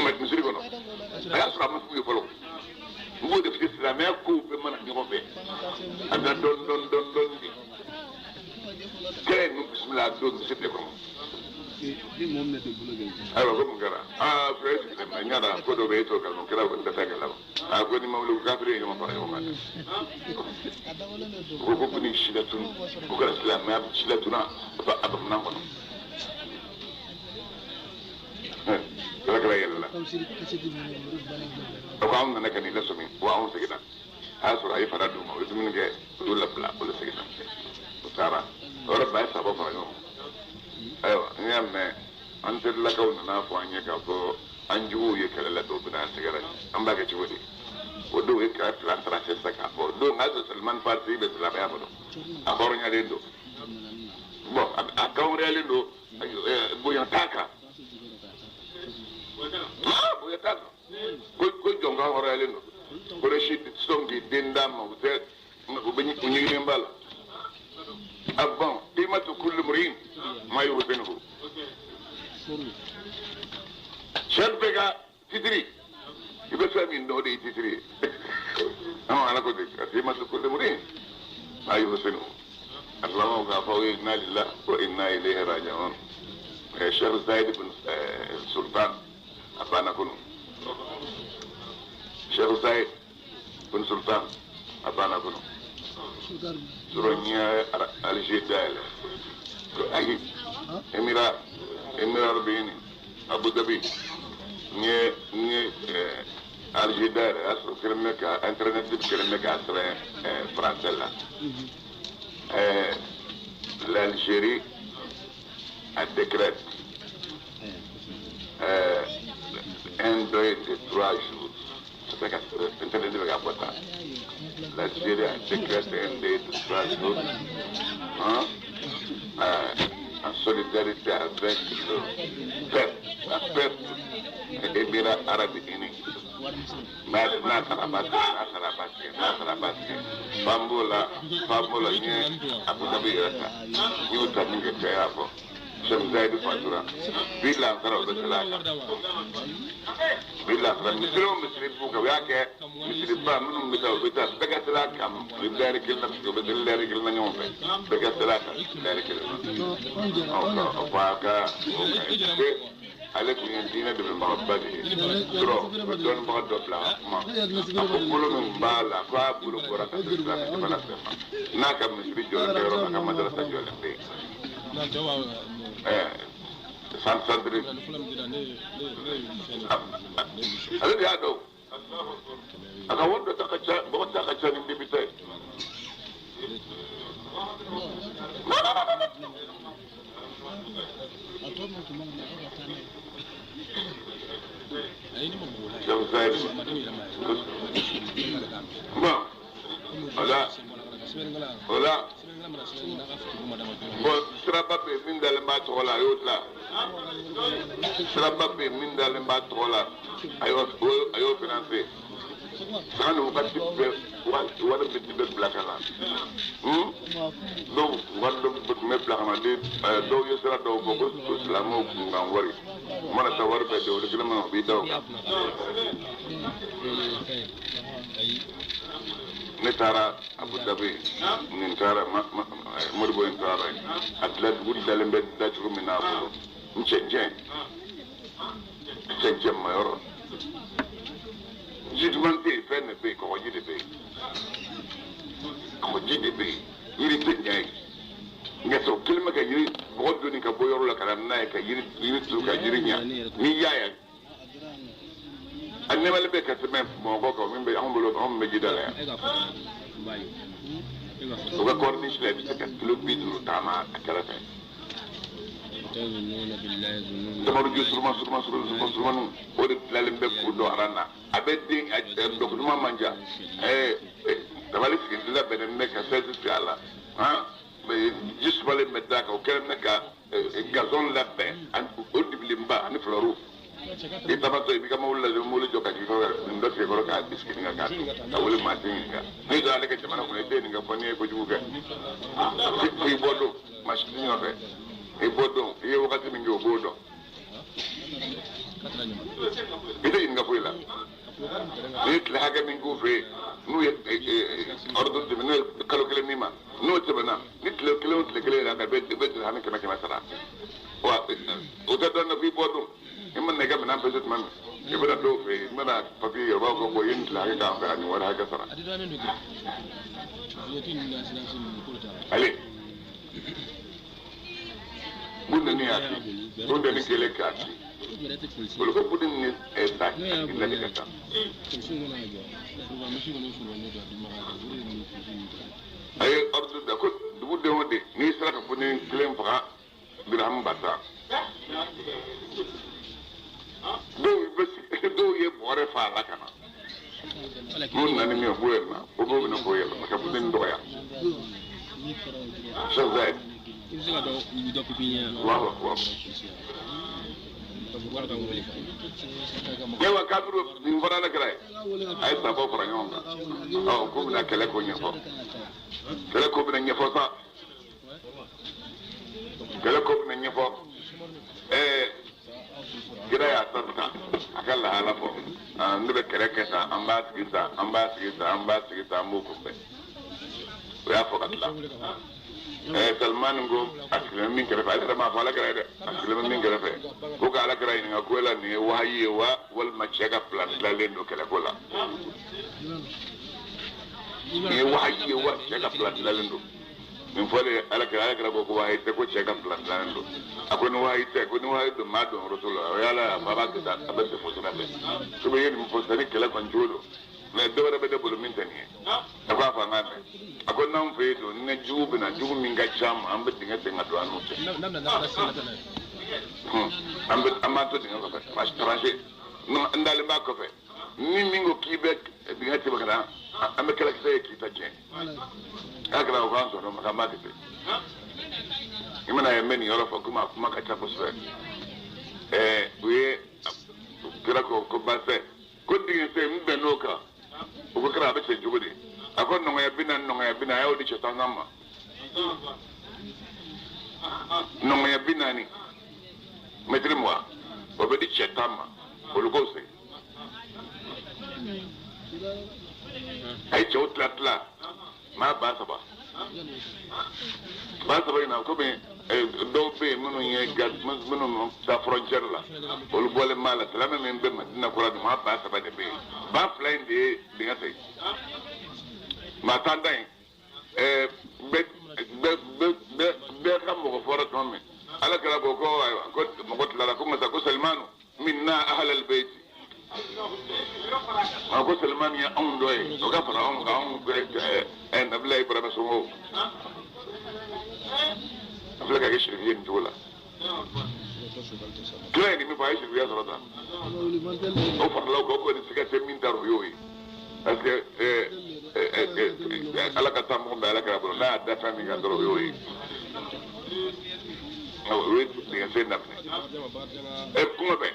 ما تنسي كنا يا سلام ما في فلو نقول في الإسلام يا كوب من نجوم به أنا دون كير بسم الله دون سيبكم ayiwa ko mun kɛra fɛn sigilen ma n y'a dɔn ko dɔ bɛ e t'o kalama kɛra ko n tɛ taa kɛlɛ la ko ni mawulu kafiri ye ɲɔgɔn fara ɲɔgɔn kan dɛ ko ni si la tunu ko kɛra silamɛya si la tuna a bamanan kɔnɔ kɛra yɛlɛla o ko anw nana ka n'i lasɔmi wa anw seginna a y'a sɔrɔ a ye fara d'u ma o ye dumuni kɛ olu labila olu seginna o taara o yɔrɔ bɛɛ ye saba fara ɲɔgɔn ayiwa n y'a mɛn an terilakaw nana fɔ an ye k'a fɔ an juguw ye kɛlɛ la dɔw bɛna an sɛgɛrɛ an b'a kɛ cogo di o don ye kɛlɛ fila taara sisan k'a fɔ o don n'a sɔrɔ Salimani Farisi bɛ silamɛya kɔnɔ a hɔrɔnyalen don bon a kanhɔrɔnyalen don bonya t'a kan bonya t'a kan ko jɔnkan hɔrɔnyalen don ko ne si sɔn k'i den d'a ma u bɛ ɲiginnen b'a la a bon qimatu kulli mri'in ma yuhsinuhu shan bɛ ka titiri i bɛ fɛn min dɔn o de ye titiri ye ala ko ten qimatu kulli mri'in ma yuhsinuhu a tilama k'a fɔ aw ye inna lillahi wa inna ilayhi raji'un Sheikh Zayed bin Sultan a banna kunu Sheikh Zayed bin Sultan a banna kunu suronya Alger dayɛlɛ ayi Émirats bɛ yen Abu Dhabi n ye Alger dayɛlɛ a y'a sɔrɔ kɛlen bɛ ka internet kɛlen bɛ k'a sɛbɛn français la l'Algérie a décrète 1, 2 et 3 jours c'est que internet bɛ k'a fɔ tan l'Algérie a décrété 1, 2 et 3 jours en solidarité avec la peuple Émirats Arabes Unis. N'a sara basike Fambola nye Abu Dhabi yɛrɛ ta n y'o ta min kɛ cɛ y'a fɔ Sheikh Zayed fatura bi lansara o bɛ sɛbɛn a kan bi lansara misiri b'u kan u y'a kɛ misiriba minnu bɛ taa u bɛ taa bɛɛ ka sɛbɛn a kan u bɛ lɛri kelen na u bɛ deli lɛri kelen na ɲɔgɔn fɛ bɛɛ ka sɛbɛn a kan lɛri kelen na o fɔ a ka o kan ye ale tun ye diinɛ dɛmɛbagaba de ye sɔrɔ o dɔnnibaga dɔ bila a kuma a ko bolo min b'a la ko a bolo bɔra ka se silamɛ jamana bɛɛ ma n'a ka misiri jɔlen tɛ yɔrɔ min a ka madarasa jɔlen bɛ yen centre ale de y'a dɔn a ka wari dɔ ta ka ca mɔgɔ ta ka ca ni député ye bon voilà bon siraba bɛ min dalen b'a tɔgɔ la a y'o dilan siraba bɛ min dalen b'a tɔgɔ la a y'o financer san ni wagati bɛɛ wari bɛ ti bɛ bila ka na dɔw wari dɔ tun bɛ bila ka na dɔw ye sira dɔw fɔ ko silamɛw kun kan wari u mana taa wari bɛɛ di olu kelen ma u b'i da o kan ne taara Abu Dhabi nin taara Modibo in taara a dilan dugu dalen bɛ da cogo min na a bolo n cɛncɛn ma yɔrɔ ji duman tɛ yen fɛn de bɛ yen kɔgɔji de bɛ yen kɔgɔji de bɛ yen yiri tɛ ɲɛ yen ngeso kilma ka yiri bodo ni ka boyoro la kana na ka yiri tu ka yiri nya ni yaya anne wala be ka teme mo ko min be ambulo am be jidala o ka corniche le bi ka kilo bidu tama akarata tamaru ju surma o de lalim be ko do arana abedin do kuma manja tabali fi la benen ne ka sezi fi ala ha juste pour les mettre d'accord quel mec gazon la paix en au diblimba en floru et tabato bi kama wala le molo joka ki ko ndo ke ko ka biscuit nga ka ta wala matin nga ni da le ke jamana ko ne de nga foni ko juga fi bodo machine no be e bodo e wakati mingi bodo ite nga fuila nit la haga min gufre nu ordon de minel kalo kele mima no tebana nit le kele la be ha ne kema sara wa o ta don fi bodo imman ne ga mina peset man e bada do fe mana papi yo ba ko bo yin la ga ka ni wala ga sara ale bunda ni ati bunda ni kele kati olu ko budin ni esa illa ni kata ay ordu da ko du de wode ni sara ko budin klem fa birham bata do ye bore fa la kana mun na ni mi boyer na o bo na boyer ma ka budin doya so that wow yewa kadro din fara na kray ay sa bo fara nyonga aw ko na kele ko nyefo kele ko bi na nyefo sa kele ko bi na nyefo kira ya tarta akalla hala fo ndebe kele kesa amba sigisa mo ko be ya fo katla Salman ngo akile min kere fa ala ma fa la kere de akile min kere fe ko ka ala kere ni ko la ni wahaye wa wal ma chega plan la lendo kele ko la ni wahaye wa chega plan la lendo min fole ala kere ko wahaye te ko chega plan la lendo akoni wahaye te ko ni wahaye do ma do rasul yala baba ka abete fo sana be so be yin fo sana kele kon jolo mais dawara be de bolo min tani ko fa ngane akon nan fe do ne jubu na jubu min ga cham ambe dinga dinga do anu te ambe amato dinga ko fa mas traje no ndale ba ko fe ni mingo kibe dinga te bakana ambe kala kise ki ta je akara ko anso no makama te imana yemeni yoro fa kuma ka ta posfe we kira ko base ko dinga se mbe noka o kira be se jubudi akon no ya bina ya odi cheta ngama no ya bina ni metri moi o be di cheta ma o lo gose ai chotla ma ba saba ina ko be do be munu ye gad munu sa frontière la o lo bole mala la même be madina ko la ma ba saba de be ba flying de dinga tay matandai be kam mo fora tomme ala kala ko mo ko tala ko masa ko Salmanu minna ahlal bayt ko Salman ya on doy o ka fara on ga on en abla ibrahim so abla ka geshi yin dola kila ni mi fa shi ya sarata o fa law ko ni sika te min daro yoyi parce que ala ka tambo be ala ka bro na da fami ga daro yoyi no we ni se na e kuma be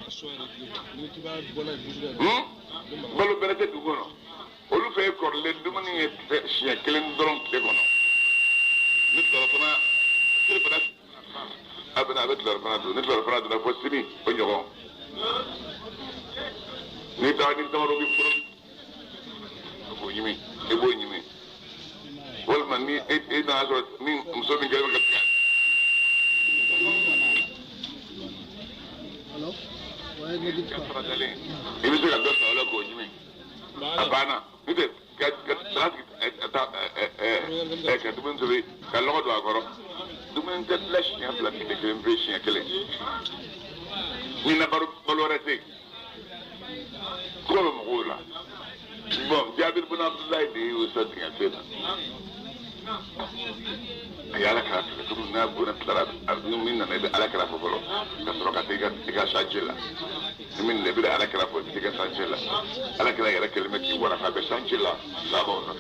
balu bere te dugono olu fe ko le dumani e sia kelen doron te gono ni telefona telefona abena avec telefona do ni telefona do na fo simi o nyogo ni ta ni tamaro bi pro ko yimi e bo yimi wal man ni e na so ni muso mi gele ka hello waye ne dit ka dale e bi ka do sa la ko yimi abana nite ka transit ka dubun so ka logo do agoro men ta flash ya bla ki de impression ya kele ni na balorate ko mo gola bon Jabir bin Abdullah de usad ya fena ayala ka kuma na gona tlara azun min na da alakara fa bolo ka soro ka tiga sajela min ne bi da alakara fa tiga sajela alakara ya kalma ki wara fa sajela sabo na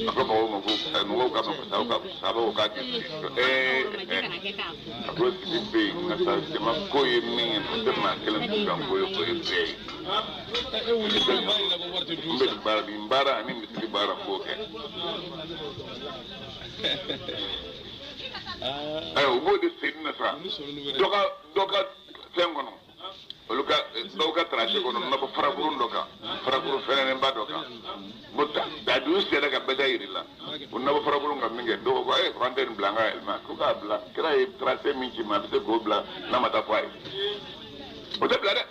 ako mo mo ka sabo ka ako si bi na sa de ma ko ye min de ma kelen ko ko ye be mbe bara ni mi bara ko ke ayo wo de sidna sa doka tengono doka traje kono na ko faraburu doka faraburu fene mba doka mutta da du sera ka badayri la unna ko faraburu ngam minge do ko ay randen blanga elma ko ka bla kra e trace minki ma be ko bla na mata fay o de bla de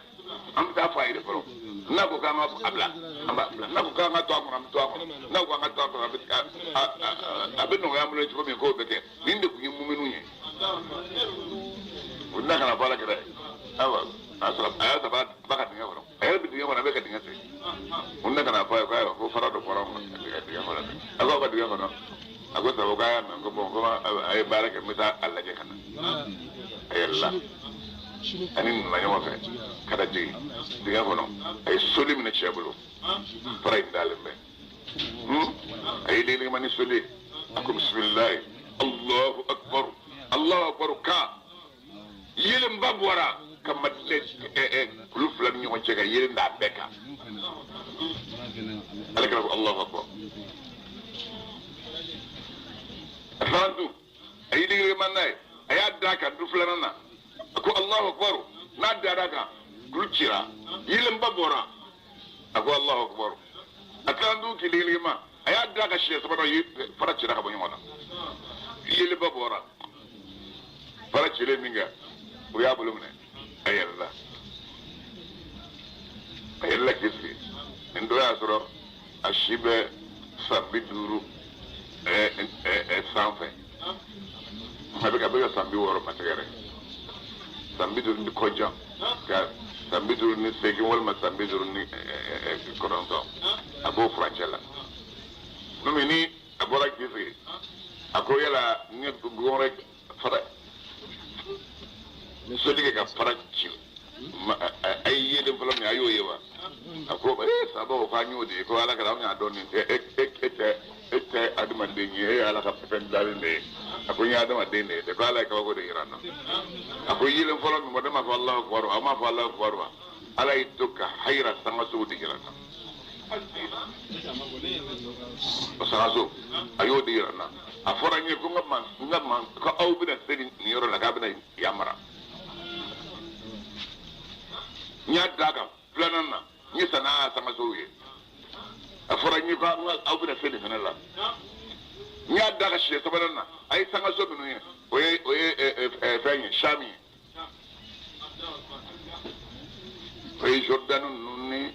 am ta fay de pro na ko ka ma abla amba na ko ka ma to ko na ko ka to ko abin no ya mulo ko mi ko beke ninde ku yimu menu nye unna kana bala kra awa asra ayata ba ka dinga woro ayata bi dinga wona be ka dinga se unna kana fa ko fara do koram dinga wona ako ba dinga wona ako sa ko ya na ko bon ko ay baraka mita Allah ke kana ayalla ani ma nyama fe kada ji dinga wona ay soli min chabulu fara indalembe ay dili mani soli ako bismillah Allahu akbar ka yelim babwara kama kulu fulan ñoo ci ga yere nda beka alaka Allahu akbar afandu ay digi manay ay adaka du fulanana ko Allahu akbar na daraka kulu cira yelim babora ko Allahu akbar afandu ki digi ma ay adaka shi sabara yi fara cira ka bo ñona yelim babora fara cire minga o ya bulumne ayalla kisi ndo ya soro ashibe sambi duru sanfe mabe ka be sambi woro mategere sambi duru ni koja ka sambi duru ni segi wal ma sambi duru ni koronto abo franchela no mini abora kisi akoyala ni gore fara so dige ka parachi ay yede fulam ya yo yewa ako sabo fa nyode ko ala kala nya doni ete aduma de nyi ala ka pen dalinde ako nya aduma de ne de ko ala ka ko de irana ako yele fulam mo de ma fa Allah akbar ama fa Allah akbar ala ituka hayra sama so de irana osazo ayo de irana afora nyi ko ngam ko awbi na sedi ni yoro la ka bina yamara nya daga planana ni sana sama zoye afora ni ko abu da sele kanala nya daga shi sabanana ai sama zo binu ye oye fanye shami oye jordan ni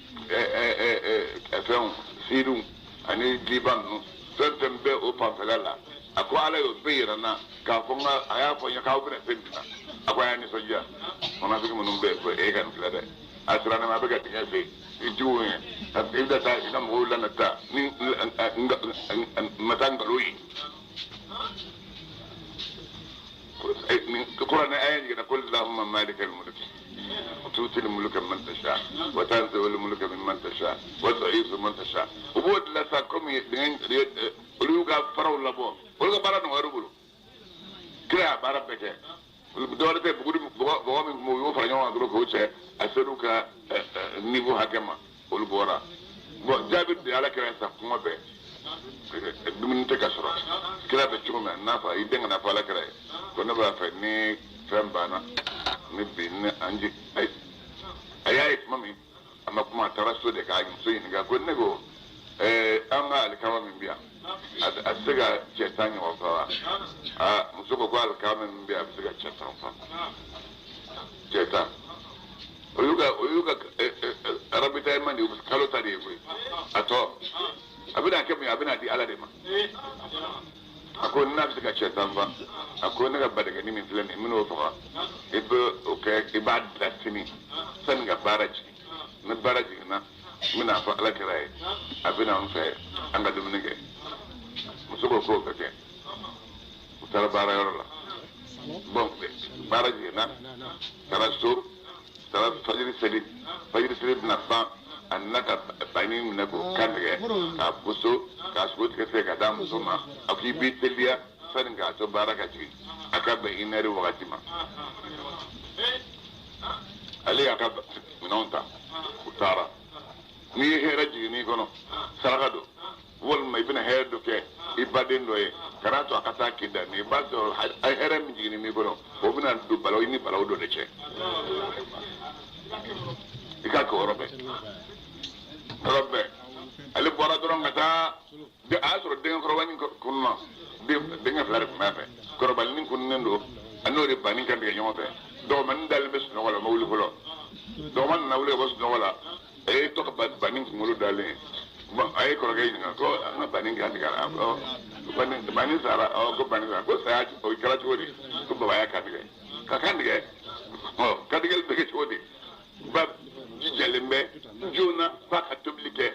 afan siru ani liban no tembe o pamfalala ako ala yo beira na ka fonga aya fo ya ka abu da sele na akwa ni soja ona bigi munum be ko e kan flade asrana ma bega tinga fe ijuwe abida ta ina mo la nata ni matanga loyi القرآن آية يقول اللهم مالك الملك وتؤتي الملك من تشاء وتنزع الملك ممن تشاء وتعز من تشاء وبود لا ساكم وليوغا فرو لبو ولغا بارا نوارو كلا بارا بكي دولته بغو من مو يوفر نيو غرو كوچه اسلوكا نيفو حكما ولبورا جابر دي على كرا ساكم به dumun te kasoro kila be chuma nafa idenga na pala kra ko na ba fa ni fembana ni bin anji ay mami ama kuma taraso de ka so yin ga ko nego anga al kama min biya asiga chetani wa fa musuko ko al kama min biya asiga chetan fa cheta oyuga arabita imani kalota de ko ato abina kemi abina di ala de ma ako na bi ka chetan ba ako ne ga badaga ni min filan ni min o fa ibe o ka ibad latini san ga baraji na baraji na mina fa ala kirai abina on fa an ga dum nige muso ko ka ke mutara bara yoro la bon baraji na tara so tara fajiri sedi na fa annaka bani min ko kandige ka buso ka so ke se ka dam so ma aki bi telia san ga to baraka ji aka ba inari wakati ma ali aka minonta utara ni hera ji ni kono saragado wol mai bina hedo ke ibaden doye karato akata kida ni baso ay hera mi ji ni kono o bina du balaw ni balaw do de che ika ko robe ali bora doron ngata de asro de ko wani kunno de nga flare mafe ko bal nin kun nendo anore bani kan de nyote do man dal bes no wala mawli ko do man na wule bes no wala e to ko bani ko mulu dale ba ay ko gay nga ko na bani kan diga ko bani sara ko bani sara ko sa ko kala chodi ko ba ya kan diga ka kan diga o ka diga be chodi ba jijalembe jona faka toblike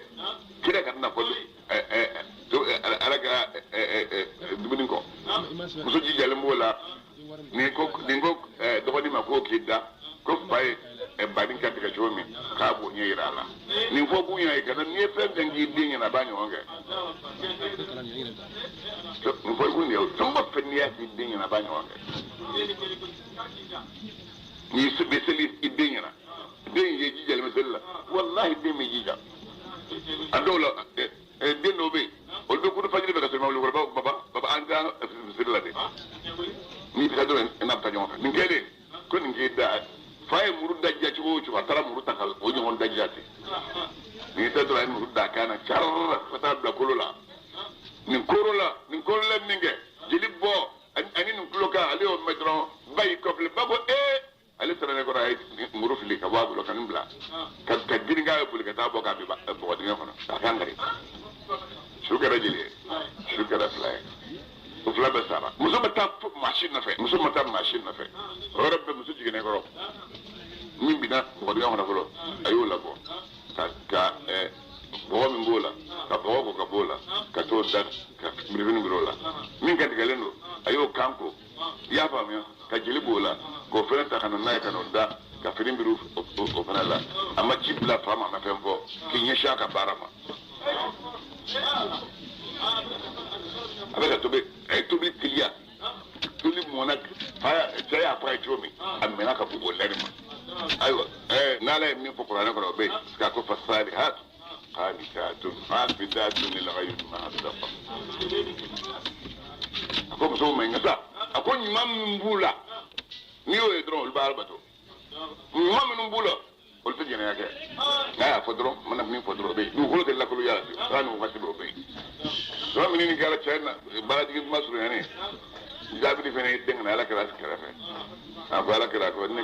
kira kan na ko alaga dubinin ko muso jijalembo la ni ko do ni ma ko kida ko bay e badin kan diga jomi ka bo nyira la ni fo bu nyai kana ni fe dangi dinga na banyo onge ni fo ku ni o tumba fe ni ya dinga na banyo onge ni su beseli dinga na den ye jijal mesela wallahi den me jija adola den no be o do ko fajiri be ka so mawlu ko baba anga sirla de ni bi kadro en apta jonka ni kede ko ni gida fay muru dajja ci o ci tara muru takal o ñon dajjati ni tadro en muru dakana char fata da kolola ni korola ninge jilibbo ani ni kloka ali o metron bay kople babo ale tara ko ray muru fili ka wagu lo kan bla ka giringa e bulga ta boka bi ba bo dinga kono ta kangari shukara jili shukara fly o fly ba sara muso mata machine na fe rabbe muso jigene ko min bina bo dinga kono ko ayo la ko ka bo min bola ka bo ko ka bola ka to dat ka mirvin birola min kan digalendo ayo kanko ya fa mi ka jili bola ko fere ta kana nay kana da ka firin biru o fana la amma jibla fama ma fembo ki nyesha ka barama avec to be clear to li monak fa jaya fa jomi amena ka bubo lerima aywa nala mi ko qur'an ko be ska ko fasali hat qanitatun hafidatun lil ghayb ma safa ako so me ngata ako nyimam mbula ni o edron ba albato nyimam mbula o te jene yake na fodro mana mi fodro be du ko de la ko ya ranu ko sibo be so mi ni gara chena bala digi masru yani jabi fene deng na la kala kala fe abala kala ko ni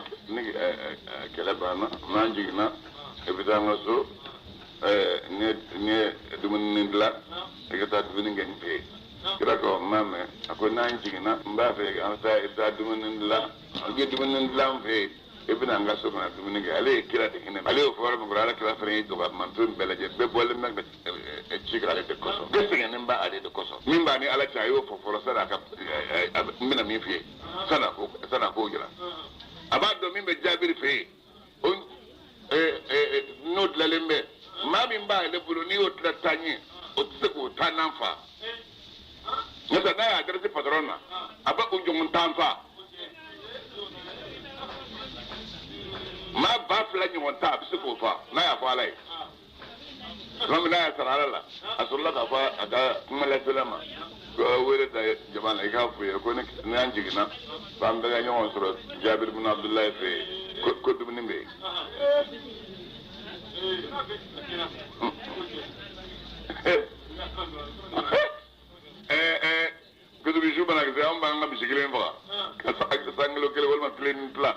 kala bana manji na e bidanga so ne dumun nindla e gata dumun ngeni pe kira ko mame ako nanji na mba fe ta dumun nindla ge dumun nindla fe e bidanga so na dumun ngi ale kira de hene ale o fora mo grala kira fere do ba man tun belaje be bolle mek e chigra de koso gese ngene mba ale de koso mimba ni ala chayo fo fora sara ka mina mi fe sana ko gira abado mimbe jabiri fe on nod la lembe mami mba le bulu ni o tratanye o tseko tananfa nata na ya adresse patrona aba o jongon tanfa ma ba fla nyon ta bisiko fa na ya fa lai mami na ya sarala la asulla ka fa aga kuma la tulama ko wele da jamana ka fu ko ne nanji na ba mbe nyon soro Jabir ibn Abdullah fe ko dum nimbe que tu bijou bana que amba nga bisikile mba ka sanglo kele wal ma clean pla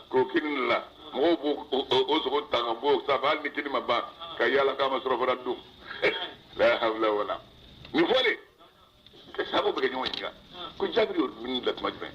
ko kin la mo bo o so ta ga bo sa bal ni kini maba ka yala ka masro fara du la hawla wala ni fole ke sabo be nyonya min la tuma jumɛn